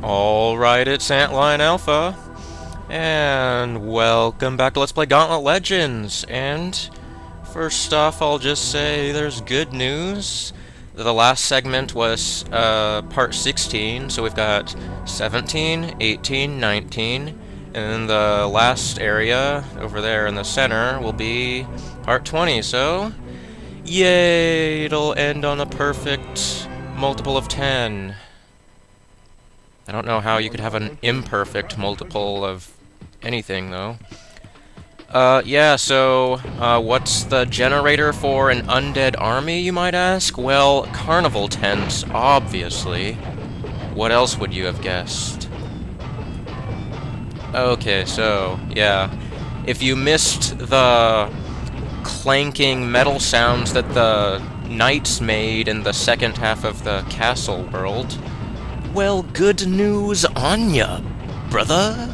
Alright, it's Antline Alpha, and welcome back to Let's Play Gauntlet Legends, and first off I'll just say there's good news. The last segment was part 16, so we've got 17, 18, 19, and the last area over there in the center will be part 20, so yay, it'll end on a perfect multiple of 10. I don't know how you could have an imperfect multiple of anything, though. Yeah, so, what's the generator for an undead army, you might ask? Well, carnival tents, obviously. What else would you have guessed? Okay, so, yeah. If you missed the clanking metal sounds that the knights made in the second half of the castle world, well, good news on ya, brother,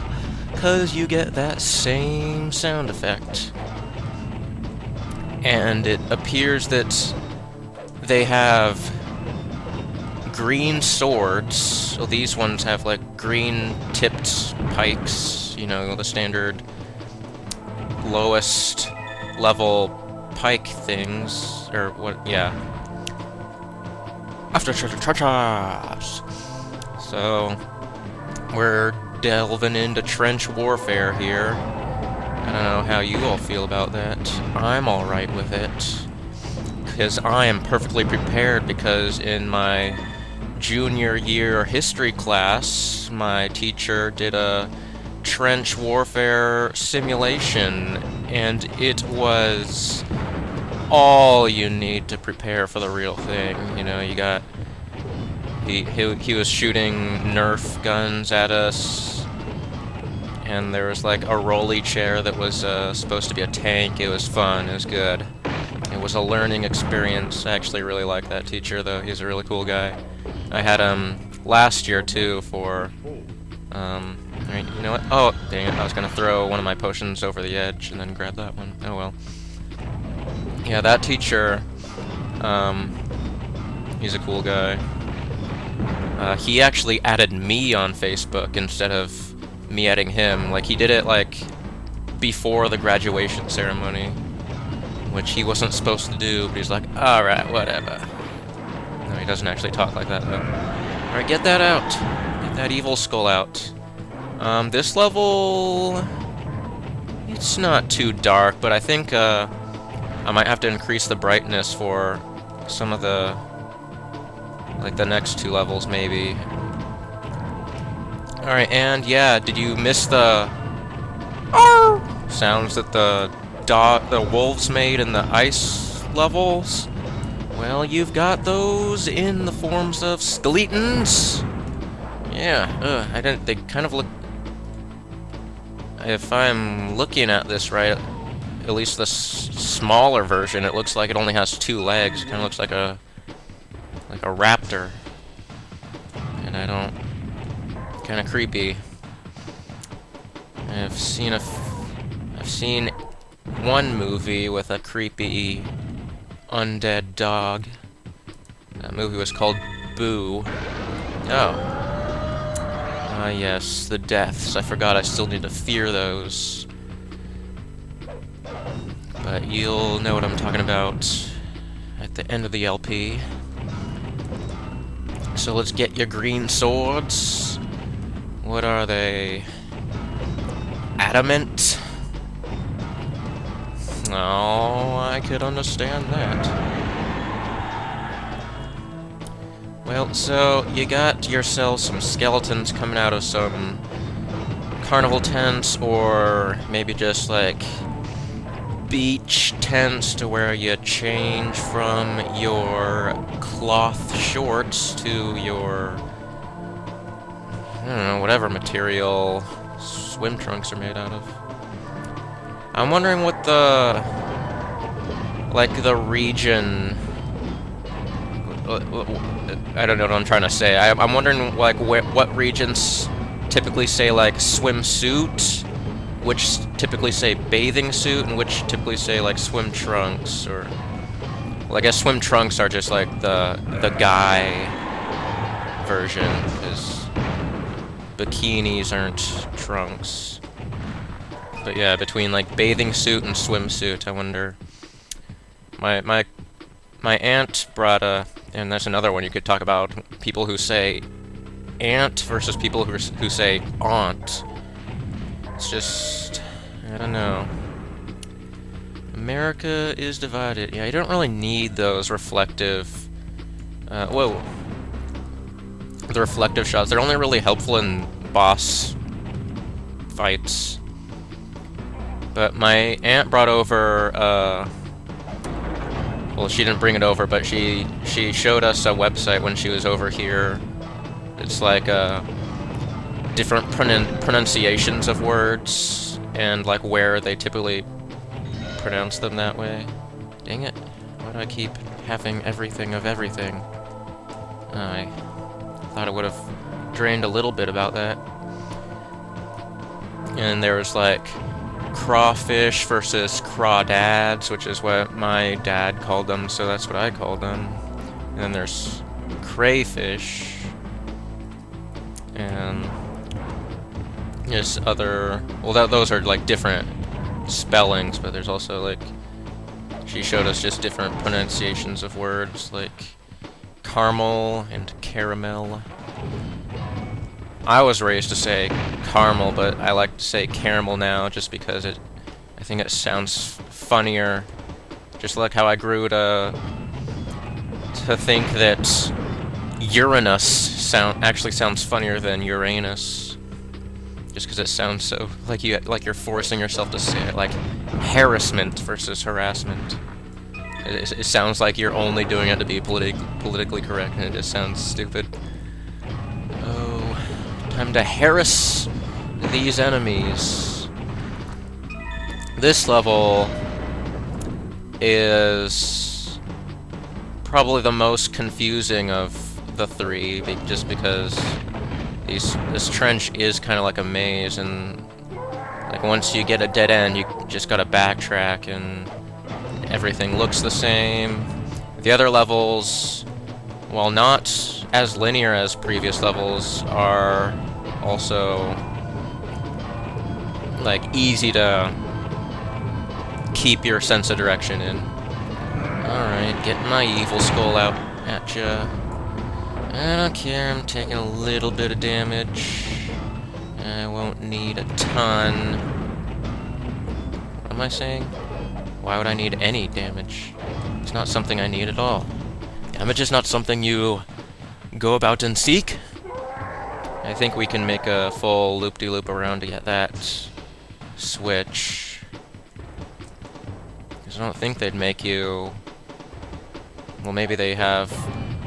'cause you get that same sound effect. And it appears that they have green swords. So these ones have, like, green-tipped pikes, you know, the standard lowest level pike things, or what, yeah. After charge. So, we're delving into trench warfare here. I don't know how you all feel about that. I'm alright with it. Because I am perfectly prepared, because in my junior year history class, my teacher did a trench warfare simulation, and it was all you need to prepare for the real thing. You know, you got... He was shooting Nerf guns at us, and there was like a rolly chair that was supposed to be a tank. It was fun. It was good. It was a learning experience. I actually really like that teacher, though. He's a really cool guy. I had him last year too for alright, you know what? Oh, dang it! I was gonna throw one of my potions over the edge and then grab that one. Oh well. Yeah, that teacher. He's a cool guy. He actually added me on Facebook instead of me adding him. Like, he did it, like, before the graduation ceremony, which he wasn't supposed to do, but he's like, alright, whatever. No, he doesn't actually talk like that, though. Alright, get that out. Get that evil skull out. This level... it's not too dark, but I think, I might have to increase the brightness for some of the... like the next two levels, maybe. Alright, and yeah, did you miss the sounds that the wolves made in the ice levels? Well, you've got those in the forms of skeletons. Yeah, they kind of look... if I'm looking at this right, at least the smaller version, it looks like it only has 2 legs. It kind of looks like a raptor, and I don't... kind of creepy. I've seen one movie with a creepy undead dog. That movie was called Boo. Oh. Ah, yes, the deaths. I forgot I still need to fear those. But you'll know what I'm talking about at the end of the LP. So let's get your green swords. What are they? Adamant? Oh, I could understand that. Well, so you got yourself some skeletons coming out of some carnival tents, or maybe just like beach tents to where you change from your cloth shorts to your, I don't know, whatever material swim trunks are made out of. I'm wondering what the, like, the region, I don't know what I'm trying to say. I'm wondering, like, what regions typically say, like, swimsuit, which typically say bathing suit, and which typically say, like, swim trunks, or... well, I guess swim trunks are just, like, the guy version, because bikinis aren't trunks. But yeah, between like bathing suit and swimsuit, I wonder. My aunt brought a, and that's another one you could talk about. People who say aunt versus people who say aunt. It's just, I don't know. America is divided. Yeah, you don't really need those reflective. Whoa. The reflective shots. They're only really helpful in boss fights. But my aunt brought over, well, she didn't bring it over, but she showed us a website when she was over here. It's like, different pronunciations of words, and like where they typically pronounce them that way. Dang it. Why do I keep having everything of everything? I thought it would have drained a little bit about that. And there was like crawfish versus crawdads, which is what my dad called them, so that's what I called them. And then there's crayfish. And there's other... well, those are like different spellings, but there's also like... she showed us just different pronunciations of words, like caramel and caramel. I was raised to say caramel, but I like to say caramel now just because I think it sounds funnier. Just like how I grew to think that Uranus actually sounds funnier than Uranus. Just because it sounds so like you're forcing yourself to say it, like harassment versus harassment. It sounds like you're only doing it to be politically correct, and it just sounds stupid. Oh, time to harass these enemies. This level is probably the most confusing of the three, just because this trench is kind of like a maze, and like once you get a dead end, you just gotta backtrack, and everything looks the same. The other levels, while not as linear as previous levels, are also like easy to keep your sense of direction in. Alright, getting my evil skull out at ya. I don't care, I'm taking a little bit of damage. I won't need a ton. What am I saying? Why would I need any damage? It's not something I need at all. Damage is not something you go about and seek. I think we can make a full loop-de-loop around to get that switch. Because I don't think they'd make you... well, maybe they have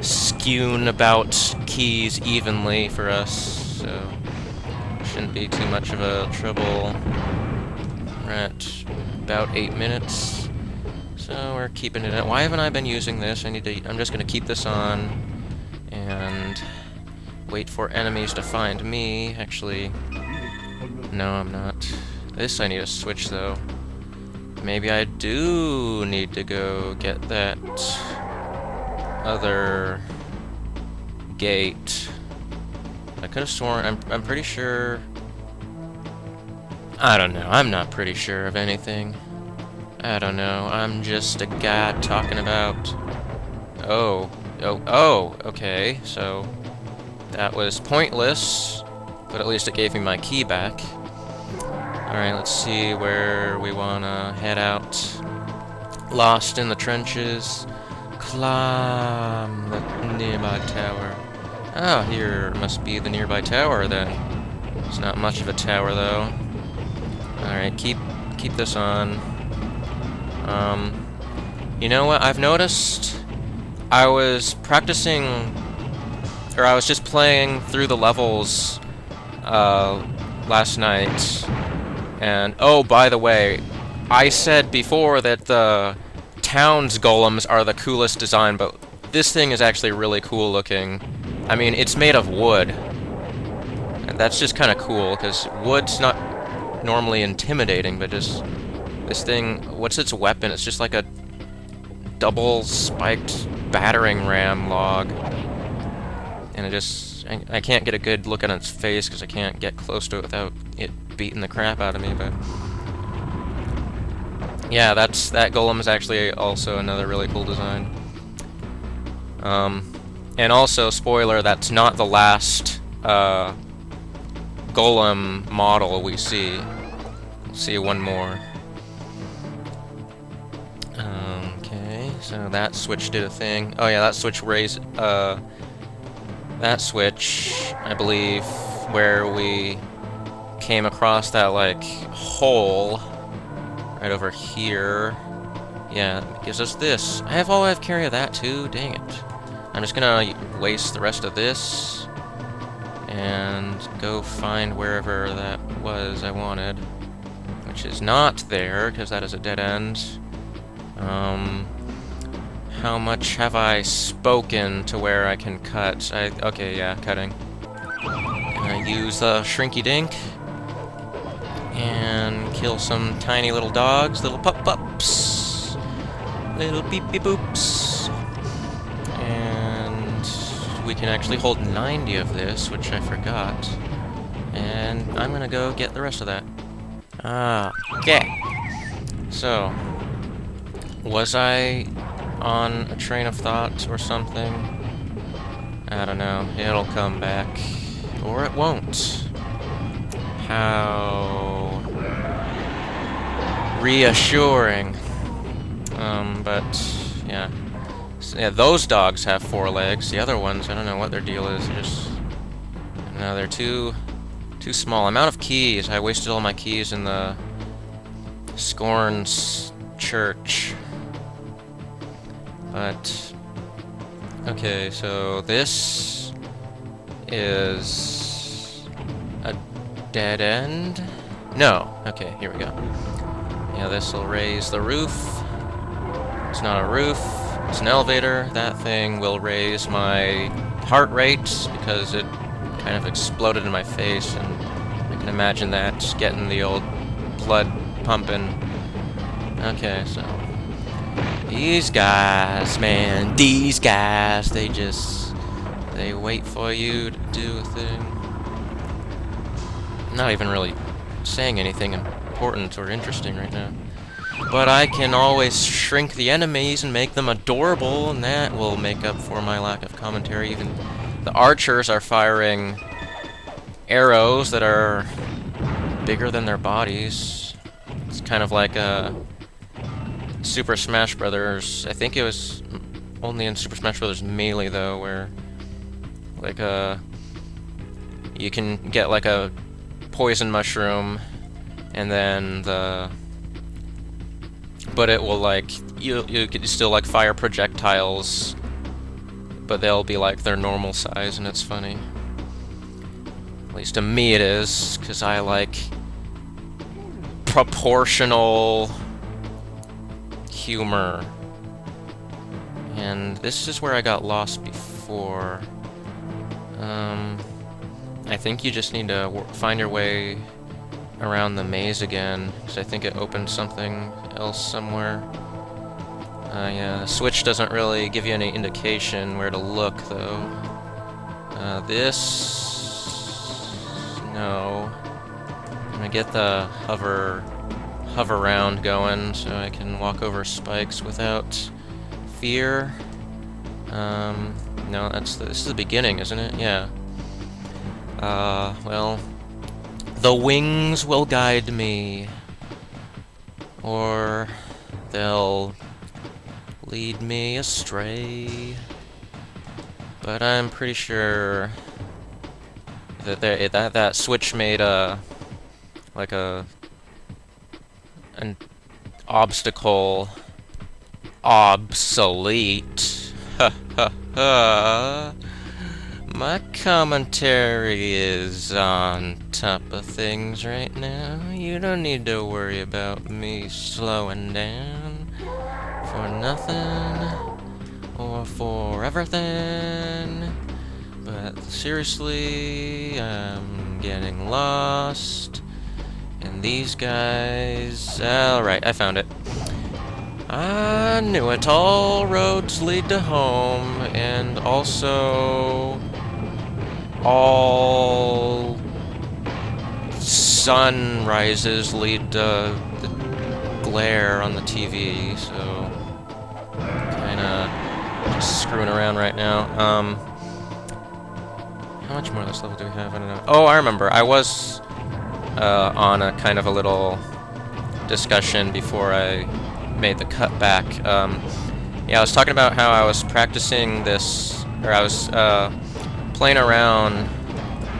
skewn about keys evenly for us, so shouldn't be too much of a trouble. We're at about 8 minutes, so we're keeping it at... why haven't I been using this? I'm just gonna keep this on and wait for enemies to find me. Actually, no, I'm not. This I need to switch though. Maybe I do need to go get that other gate. I could have sworn, I'm pretty sure... I don't know, I'm not pretty sure of anything. I don't know, I'm just a guy talking about... oh, okay, so... that was pointless, but at least it gave me my key back. Alright, let's see where we wanna head out. Lost in the trenches. Climb the nearby tower. Oh, here must be the nearby tower then. It's not much of a tower though. Alright, keep this on. You know what? I've noticed I was practicing, or I was just playing through the levels last night. And oh, by the way, I said before that the town's golems are the coolest design, but this thing is actually really cool looking. I mean, it's made of wood. And that's just kind of cool, because wood's not normally intimidating, but just this thing, what's its weapon? It's just like a double-spiked battering ram log. And it just I can't get a good look on its face because I can't get close to it without it beating the crap out of me, but... Yeah, that golem is actually also another really cool design. And also, spoiler, that's not the last golem model we see. We'll see one more. Okay, so that switch did a thing. Oh yeah, that switch raised, that switch, I believe, where we came across that, like, hole right over here. Yeah, it gives us this. I have carry of that too, dang it. I'm just gonna waste the rest of this and go find wherever that was I wanted, which is not there, because that is a dead end. How much have I spoken to where I can cut? Okay, yeah, cutting. Gonna use the Shrinky Dink and kill some tiny little dogs, little pups, little beep boops. And we can actually hold 90 of this, which I forgot. And I'm gonna go get the rest of that. Okay. So, was I on a train of thought or something? I don't know. It'll come back. Or it won't. How reassuring. But, yeah. So, yeah, those dogs have 4 legs. The other ones, I don't know what their deal is. No, they're too small. I'm out of keys. I wasted all my keys in the Scorn's church. But, okay, so this is a dead end? No. Okay, here we go. Yeah, this will raise the roof. It's not a roof, it's an elevator. That thing will raise my heart rate because it kind of exploded in my face, and I can imagine that just getting the old blood pumping. Okay, so these guys, man, these guys, they wait for you to do a thing. I'm not even really saying anything important or interesting right now. But I can always shrink the enemies and make them adorable, and that will make up for my lack of commentary. Even the archers are firing arrows that are bigger than their bodies. It's kind of like a Super Smash Brothers. I think it was only in Super Smash Brothers Melee though, where like you can get like a poison mushroom, and then but it will like you could still like fire projectiles, but they'll be like their normal size, and it's funny. At least to me it is, because I like proportional humor. And this is where I got lost before. I think you just need to find your way around the maze again, because I think it opened something else somewhere. Yeah, the switch doesn't really give you any indication where to look, though. No. I'm gonna get the hover round going so I can walk over spikes without fear. No, this is the beginning, isn't it? Yeah. Well, the wings will guide me, or they'll lead me astray. But I'm pretty sure that that switch made like an obstacle obsolete. Ha ha ha. My commentary is on top of things right now. You don't need to worry about me slowing down for nothing or for everything. But seriously, I'm getting lost. And these guys... Alright, I found it. I knew it. All roads lead to home, and also all sunrises lead to the glare on the TV, so kinda just screwing around right now. How much more of this level do we have? I don't know. Oh, I remember. I was on a kind of a little discussion before I made the cut back. Yeah, I was talking about how I was practicing this, or I was playing around.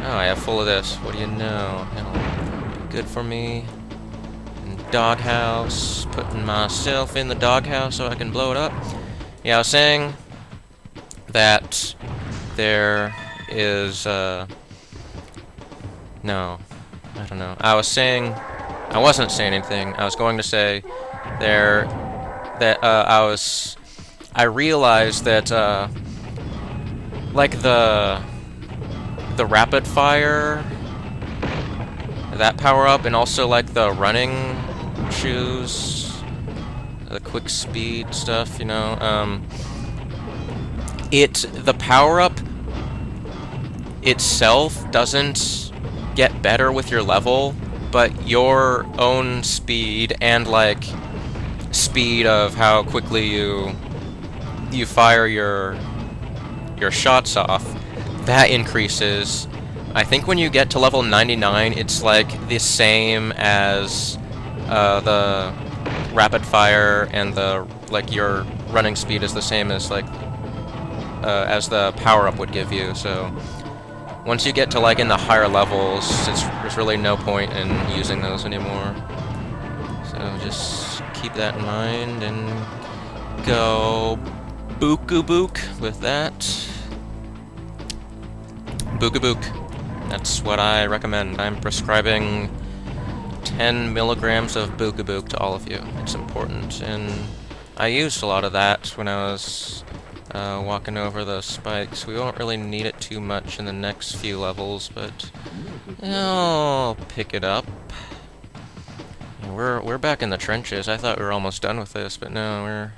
Oh, I have full of this. What do you know? It'll be good for me. And doghouse. Putting myself in the doghouse so I can blow it up. Yeah, I was saying that there is, no, I don't know. I wasn't saying anything. I was going to say that I realized that, like the rapid fire, that power up, and also like the running shoes, the quick speed stuff, you know, the power up itself doesn't get better with your level, but your own speed and like speed of how quickly you fire your shots off, that increases. I think when you get to level 99, it's like the same as the rapid fire, and your running speed is the same as as the power up would give you. So once you get to like in the higher levels, there's really no point in using those anymore. So just keep that in mind and go book with that. Book. That's what I recommend. I'm prescribing 10 milligrams of book to all of you. It's important, and I used a lot of that when I was walking over the spikes. We won't really need it too much in the next few levels, but I'll pick it up. We're back in the trenches. I thought we were almost done with this, but no,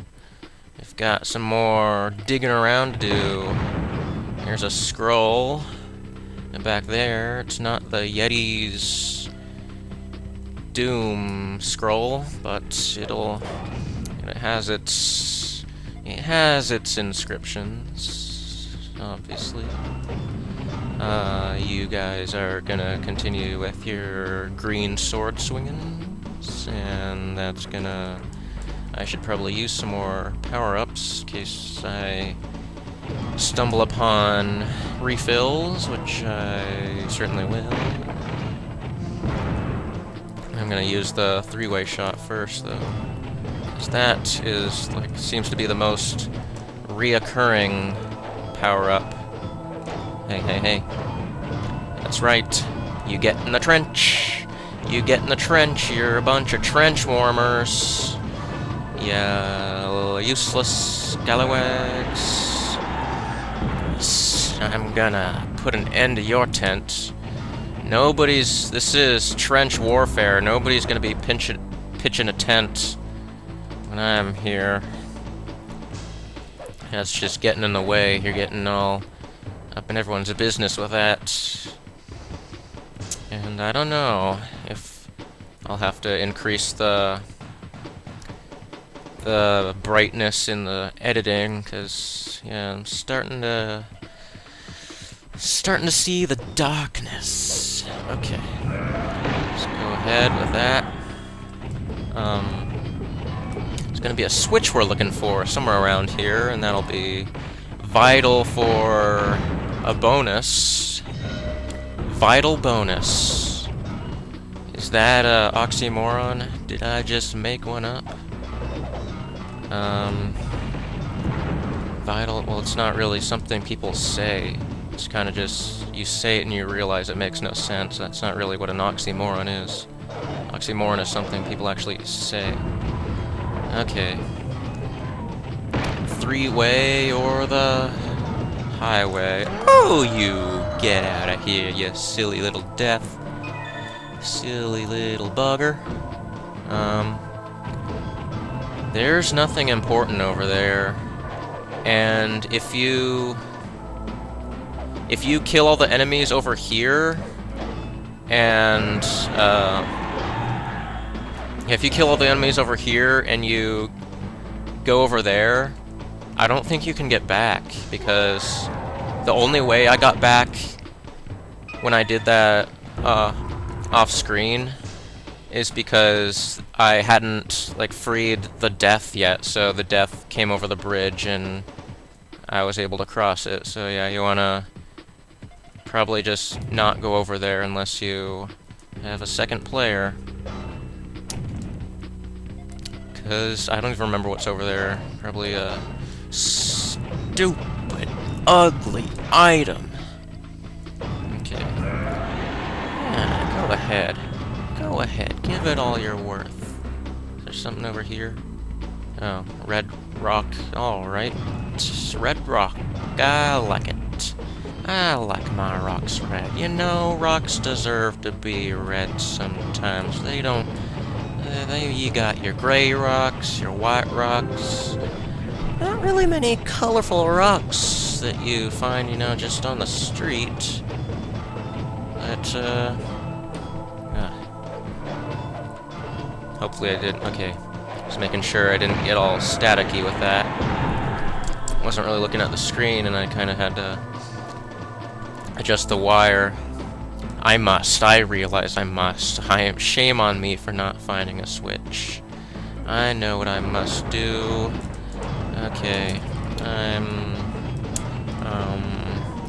we've got some more digging around to do. Here's a scroll, and back there, it's not the Yeti's Doom scroll, but it has its inscriptions, obviously. You guys are gonna continue with your green sword swingings, and that's gonna... I should probably use some more power-ups in case I stumble upon refills, which I certainly will. I'm gonna use the three-way shot first, though, because that is seems to be the most reoccurring power-up. Hey. That's right. You get in the trench. You're a bunch of trench warmers. Yeah, useless scalawags. I'm gonna put an end to your tent. This is trench warfare. Nobody's gonna be pitching a tent when I'm here. That's just getting in the way. You're getting all up in everyone's business with that. And I don't know if I'll have to increase the brightness in the editing, because yeah, I'm starting to see the darkness. Okay, let's go ahead with that. There's gonna be a switch we're looking for somewhere around here, and that'll be vital for a bonus. Vital bonus. Is that a oxymoron? Did I just make one up? Vital, well, it's not really something people say. It's kind of just, you say it and you realize it makes no sense. That's not really what an oxymoron is. Oxymoron is something people actually say. Okay. Three-way or the highway. Oh, you get out of here, you silly little death. Silly little bugger. There's nothing important over there. And if you if you kill all the enemies over here, and, if you kill all the enemies over here and you go over there, I don't think you can get back, because the only way I got back when I did that, off-screen is because I hadn't, like, freed the death yet, so the death came over the bridge and I was able to cross it. So yeah, you wanna probably just not go over there unless you have a second player. Because I don't even remember what's over there. Probably a stupid, ugly item. Okay. Yeah, go ahead. Go ahead. Give it all you're worth. Is there something over here? Oh, red rock. Alright. Red rock. I like it. I like my rocks red. You know, rocks deserve to be red sometimes. They don't... you got your gray rocks, your white rocks. Not really many colorful rocks that you find, you know, just on the street. But, hopefully I didn't... Okay. Just making sure I didn't get all staticky with that. Wasn't really looking at the screen, and I kind of had to adjust the wire. I realize I must. Shame on me for not finding a switch. I know what I must do. Okay.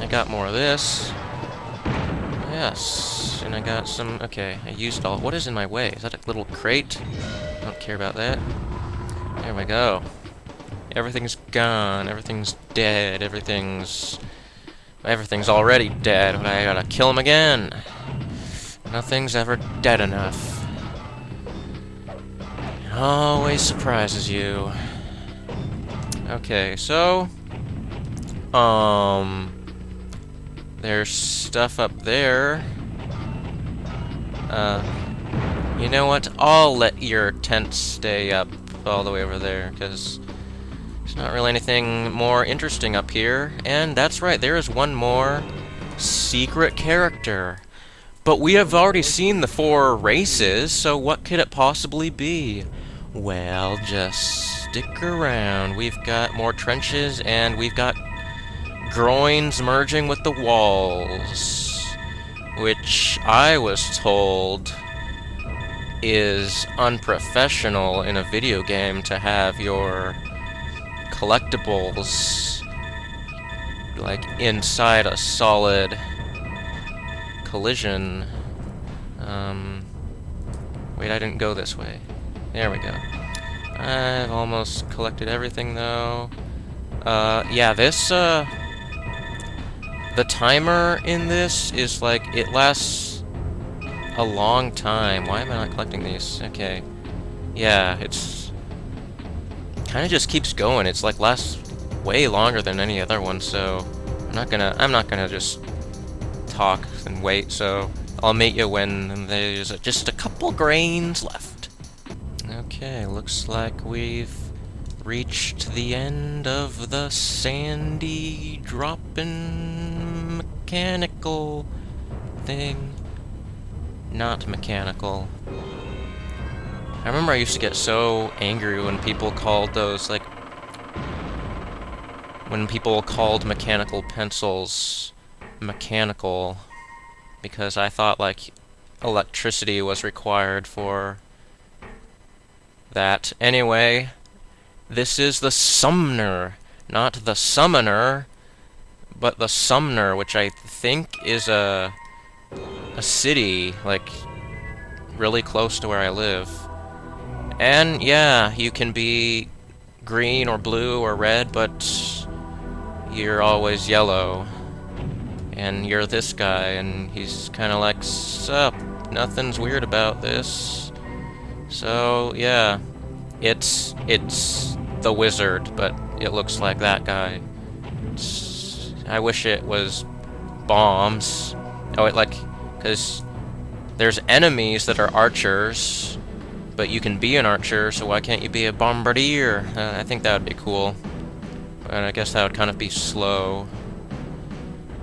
I got more of this. Yes. And I got some... Okay, I used all... What is in my way? Is that a little crate? I don't care about that. There we go. Everything's gone. Everything's dead. Everything's already dead, but I gotta kill him again. Nothing's ever dead enough. It always surprises you. Okay, so... There's stuff up there. You know what? I'll let your tent stay up all the way over there, because there's not really anything more interesting up here. And that's right, there is one more secret character. But we have already seen the 4 races, so what could it possibly be? Well, just stick around. We've got more trenches, and we've got groins merging with the walls, which I was told is unprofessional in a video game to have your collectibles like inside a solid collision. Wait, I didn't go this way. There we go. I've almost collected everything though. Yeah, this the timer in this is like, it lasts a long time. Why am I not collecting these? Okay. Yeah, it's kind of just keeps going. It's like lasts way longer than any other one, so I'm not gonna just talk and wait, so I'll meet you when there's just a couple grains left. Okay, looks like we've reached the end of the sandy dropping mechanical thing. Not mechanical. I remember I used to get so angry when people called those, like, when people called mechanical pencils mechanical, because I thought, like, electricity was required for that. Anyway, this is the Sumner, not the Summoner, but the Sumner, which I think is a city, like, really close to where I live. And, yeah, you can be green or blue or red, but you're always yellow. And you're this guy, and he's kind of like, sup, nothing's weird about this. So, yeah, it's the wizard, but it looks like that guy. I wish it was bombs. Oh, because there's enemies that are archers, but you can be an archer, so why can't you be a bombardier? I think that would be cool. But I guess that would kind of be slow.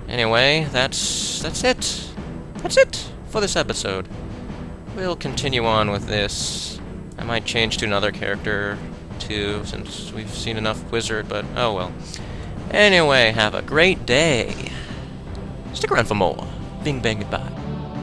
Anyway, that's it. That's it for this episode. We'll continue on with this. I might change to another character, too, since we've seen enough Wizard, but oh well. Anyway, have a great day. Stick around for more. Bing, bang, goodbye.